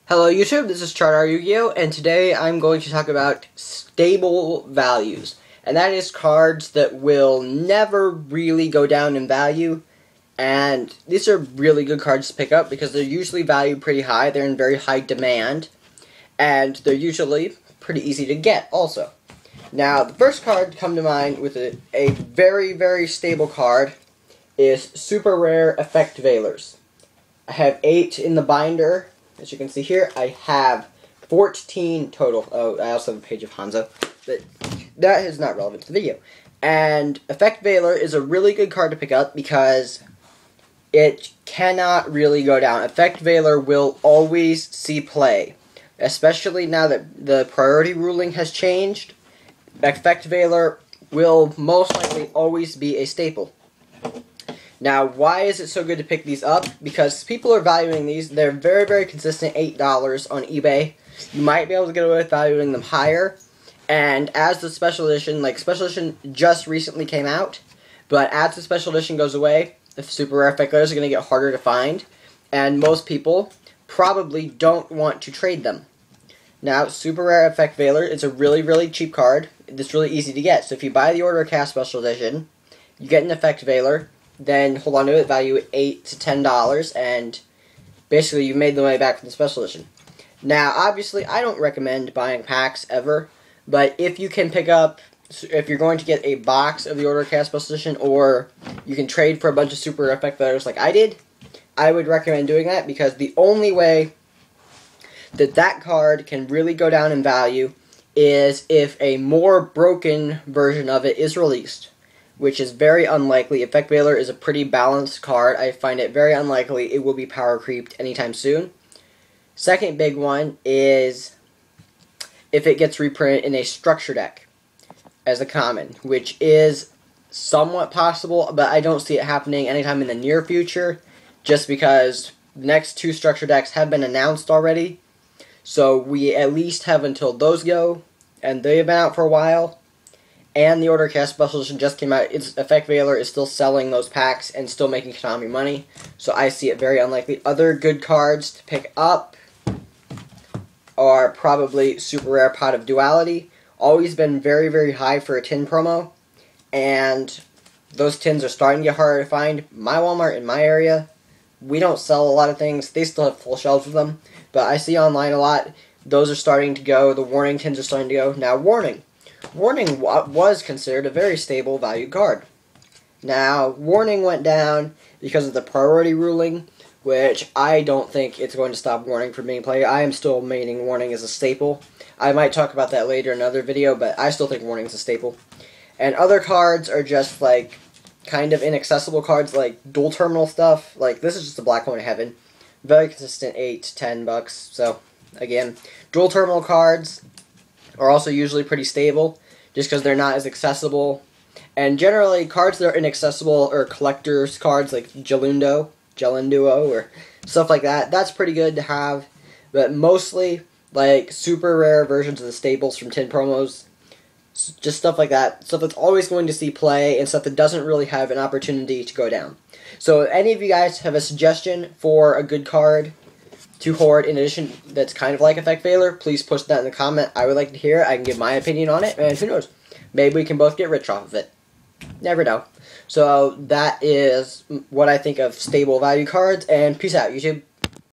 Hello YouTube, this is ChardarYuGiOh, and today I'm going to talk about stable values. And that is cards that will never really go down in value. And these are really good cards to pick up because they're usually valued pretty high, they're in very high demand, and they're usually pretty easy to get also. Now, the first card to come to mind with a very, very stable card is Super Rare Effect Veilers. I have 8 in the binder. As you can see here, I have 14 total. Oh, I also have a page of Hanzo, but that is not relevant to the video. And Effect Veiler is a really good card to pick up because it cannot really go down. Effect Veiler will always see play, especially now that the priority ruling has changed. Effect Veiler will most likely always be a staple. Now, why is it so good to pick these up? Because people are valuing these. They're very, very consistent, $8 on eBay. You might be able to get away with valuing them higher. And as the special edition, special edition just recently came out, but as the special edition goes away, the super rare effect veilers are going to get harder to find. And most people probably don't want to trade them. Now, super rare effect veiler is a really, really cheap card. It's really easy to get. So if you buy the Order of Chaos special edition, you get an effect veiler. Then hold on to it, value $8 to $10, and basically you've made the money back from the special edition. Now, obviously, I don't recommend buying packs ever, but if you can pick up, if you're going to get a box of the Order of Chaos special edition, or you can trade for a bunch of super effect veilers like I did, I would recommend doing that, because the only way that card can really go down in value is if a more broken version of it is released, which is very unlikely. Effect Veiler is a pretty balanced card. I find it very unlikely it will be power creeped anytime soon. Second big one is if it gets reprinted in a structure deck as a common, which is somewhat possible, but I don't see it happening anytime in the near future, just because the next 2 structure decks have been announced already. So we at least have until those go, and they have been out for a while. And the Order of Chaos special edition just came out. Its Effect Veiler is still selling those packs and still making Konami money. So I see it very unlikely. Other good cards to pick up are probably Super Rare Pot of Duality. Always been very, very high for a tin promo. And those tins are starting to get harder to find. My Walmart in my area, we don't sell a lot of things. They still have full shelves of them. But I see online a lot. Those are starting to go. The Warning tins are starting to go. Now, Warning. Warning was considered a very stable valued card. Now, Warning went down because of the priority ruling, which I don't think it's going to stop Warning from being played. I am still maintaining Warning as a staple. I might talk about that later in another video, but I still think Warning is a staple. And other cards are just, kind of inaccessible cards, like dual terminal stuff. This is just a Black Hole in Heaven. Very consistent, $8 to $10. So, again, dual terminal cards are also usually pretty stable, just because they're not as accessible. And generally, cards that are inaccessible are collector's cards like Gelundo, or stuff like that. That's pretty good to have, but mostly, super rare versions of the staples from tin promos, just stuff like that. Stuff that's always going to see play, and stuff that doesn't really have an opportunity to go down. So if any of you guys have a suggestion for a good card to hoard in addition that's kind of like Effect Veiler, please push that in the comment. I would like to hear it. I can give my opinion on it, and who knows, maybe we can both get rich off of it. Never know. So that is what I think of stable value cards, and peace out, YouTube.